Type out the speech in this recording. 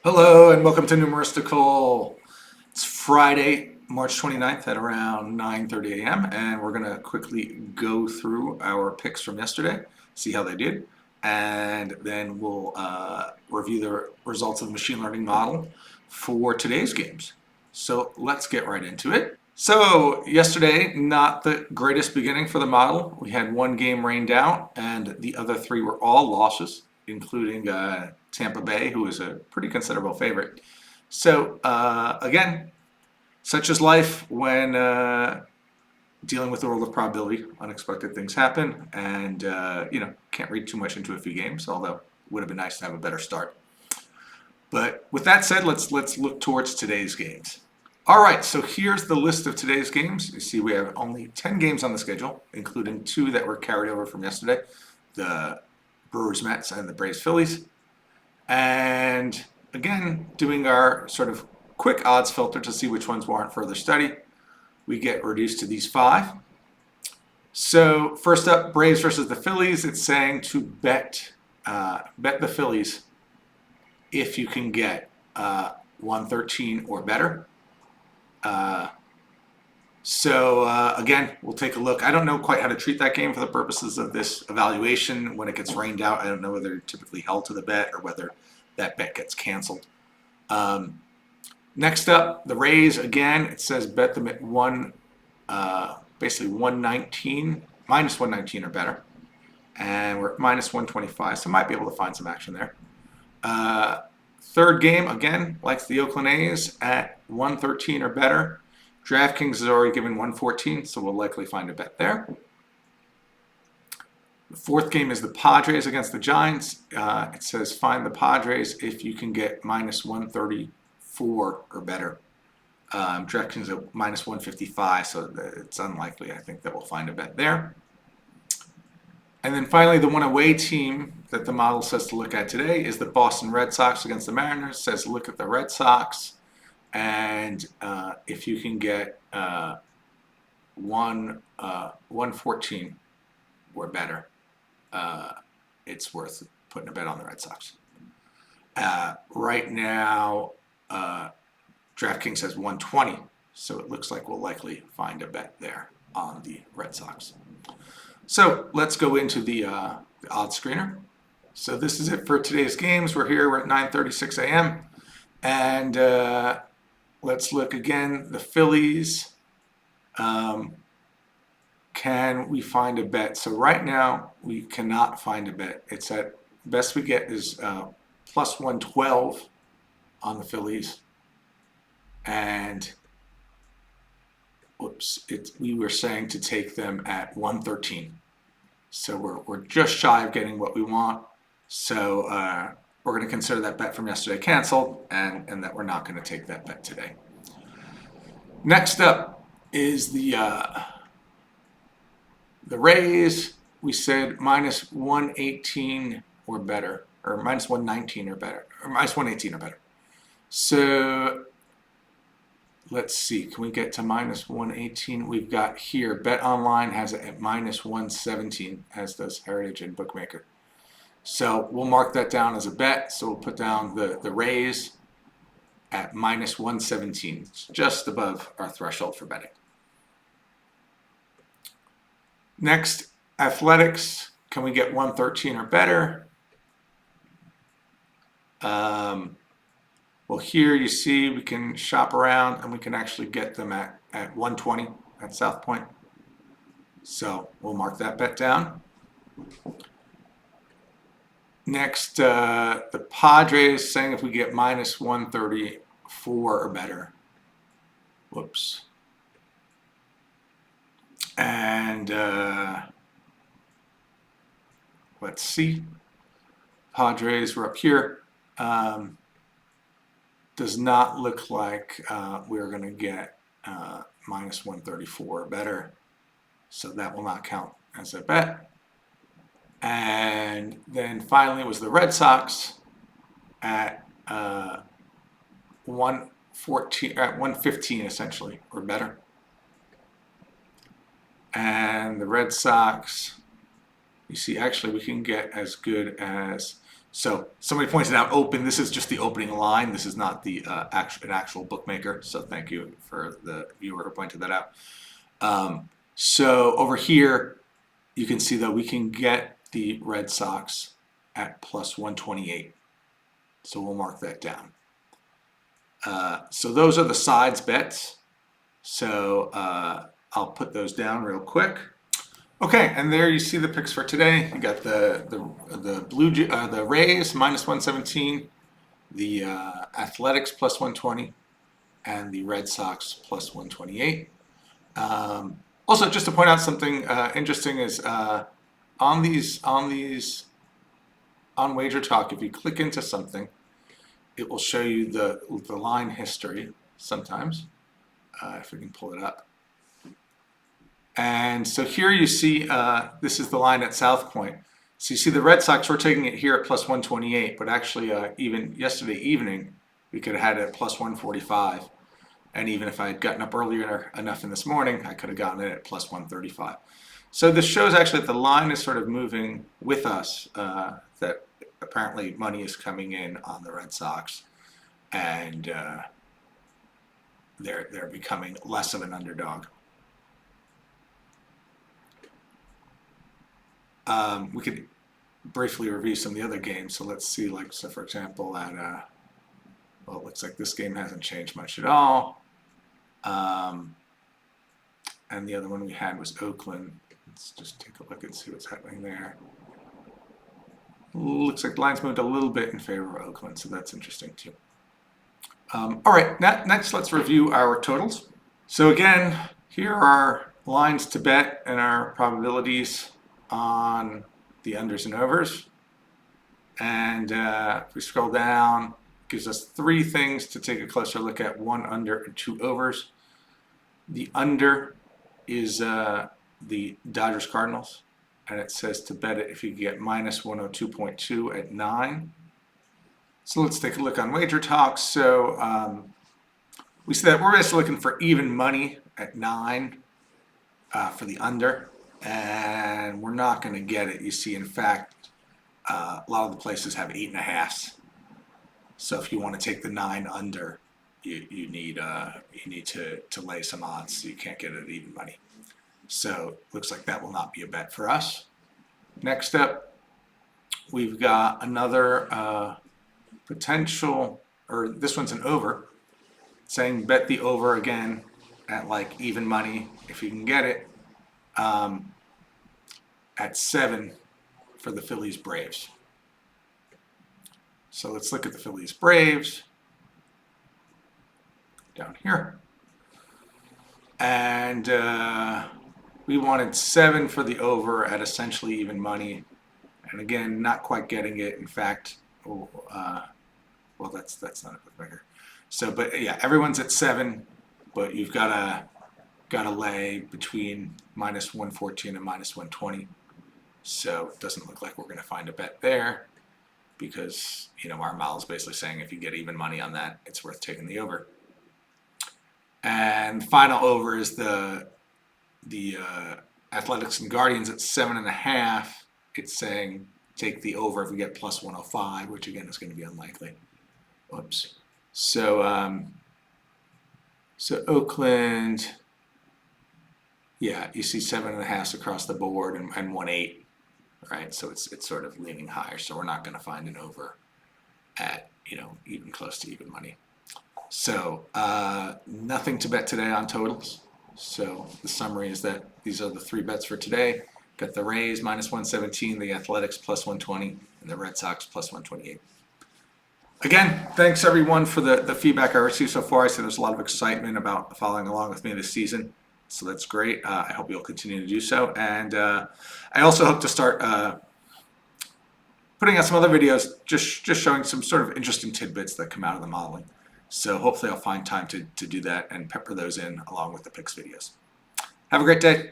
Hello and welcome to Numeristical. It's Friday, March 29th at around 9:30 a.m. and we're going to quickly go through our picks from yesterday, see how they did, and then we'll review the results of the machine learning model for today's games. So let's get right into it. So yesterday, not the greatest beginning for the model. We had one game rained out and the other three were all losses, including Tampa Bay, who is a pretty considerable favorite. So again, such is life when dealing with the world of probability. Unexpected things happen, and can't read too much into a few games. Although it would have been nice to have a better start. But with that said, let's look towards today's games. All right, so here's the list of today's games. You see we have only 10 games on the schedule, including 2 that were carried over from yesterday, the Brewers Mets and the Braves Phillies. And again, doing our sort of quick odds filter to see which ones warrant further study, we get reduced to these 5. So first up, Braves versus the Phillies. It's saying to bet the Phillies if you can get 113 or better. Again, we'll take a look. I don't know quite how to treat that game for the purposes of this evaluation. When it gets rained out, I don't know whether it's typically held to the bet or whether that bet gets canceled. Next up, the Rays. Again, it says bet them at basically 119, minus 119 or better. And we're at minus 125, so might be able to find some action there. Third game, again, likes the Oakland A's at 113 or better. DraftKings has already given 114, so we'll likely find a bet there. The fourth game is the Padres against the Giants. It says find the Padres if you can get minus 134 or better. DraftKings is at minus 155, so it's unlikely, I think, that we'll find a bet there. And then finally, the one away team that the model says to look at today is the Boston Red Sox against the Mariners. It says look at the Red Sox, and if you can get 114 or better, it's worth putting a bet on the Red Sox. Right now, DraftKings says 120, so it looks like we'll likely find a bet there on the Red Sox. So let's go into the odds screener. So this is it for today's games. We're at 9:36 a.m. And let's look again. The Phillies. Can we find a bet? So right now we cannot find a bet. It's at best we get is plus 112 on the Phillies. And we were saying to take them at 113. So we're just shy of getting what we want. So we're going to consider that bet from yesterday canceled, and that we're not going to take that bet today. Next up is the Rays. We said minus 118 or better, or minus 119 or better, or minus 118 or better. So let's see, can we get to minus 118? We've got here, Bet Online has it at minus 117, as does Heritage and Bookmaker. So we'll mark that down as a bet. So we'll put down the Rays at minus 117. It's just above our threshold for betting. Next, Athletics. Can we get 113 or better? Well, here you see we can shop around and we can actually get them at 120 at South Point. So we'll mark that bet down. Next, the Padres saying if we get minus 134 or better. Whoops. And let's see. Padres, we're up here. Does not look like we're going to get minus 134 or better. So that will not count as a bet. And then finally it was the Red Sox at 115 essentially, or better. And the Red Sox, you see, actually we can get as good as So somebody pointed out open. This is just the opening line. This is not the actual bookmaker. So thank you for the viewer who pointed that out. So over here, you can see that we can get the Red Sox at plus 128. So we'll mark that down. So those are the sides bets. So I'll put those down real quick. Okay, and there you see the picks for today. You got the Rays minus 117, the Athletics plus 120, and the Red Sox plus 128. Also, just to point out something interesting is on Wager Talk, if you click into something, it will show you the line history sometimes, if we can pull it up. And so here you see, this is the line at South Point. So you see the Red Sox, we're taking it here at plus 128, but actually even yesterday evening, we could have had it at plus 145. And even if I had gotten up earlier enough in this morning, I could have gotten it at plus 135. So this shows actually that the line is sort of moving with us, that apparently money is coming in on the Red Sox, and they're becoming less of an underdog. We could briefly review some of the other games. So let's see, like, so for example, at, well, it looks like this game hasn't changed much at all. And the other one we had was Oakland. Let's just take a look and see what's happening there. Looks like the lines moved a little bit in favor of Oakland, so that's interesting too. All right, next let's review our totals. So again, here are lines to bet and our probabilities on the unders and overs. And if we scroll down, it gives us 3 things to take a closer look at: 1 under and 2 overs. The under is the Dodgers Cardinals, and it says to bet it if you get minus 102.2 at 9. So let's take a look on Wager Talk. So we see that we're basically looking for even money at 9 for the under, and we're not going to get it. You see, in fact, a lot of the places have 8.5s. So if you want to take the 9 under, you need to lay some odds, so you can't get it at even money. So looks like that will not be a bet for us. Next up, we've got another potential, or this one's an over, saying bet the over again at like even money if you can get it, at 7 for the Phillies Braves. So let's look at the Phillies Braves down here. And we wanted 7 for the over at essentially even money. And again, not quite getting it. In fact, well, that's not a bookmaker. So, but yeah, everyone's at 7, but you've got to lay between minus 114 and minus 120. So it doesn't look like we're going to find a bet there, because our model is basically saying if you get even money on that, it's worth taking the over. And final over is the Athletics and Guardians at 7.5. It's saying take the over if we get plus 105, which again is going to be unlikely. Whoops. So so Oakland, yeah, you see 7.5s across the board and 1.8, right? So it's sort of leaning higher. So we're not going to find an over at even close to even money. So nothing to bet today on totals. So the summary is that these are the 3 bets for today. Got the Rays minus 117, the Athletics plus 120, and the Red Sox plus 128. Again, thanks everyone for the feedback I received so far. I see there's a lot of excitement about following along with me this season. So that's great. I hope you'll continue to do so. And I also hope to start putting out some other videos just showing some sort of interesting tidbits that come out of the modeling. So hopefully I'll find time to do that and pepper those in along with the picks videos. Have a great day.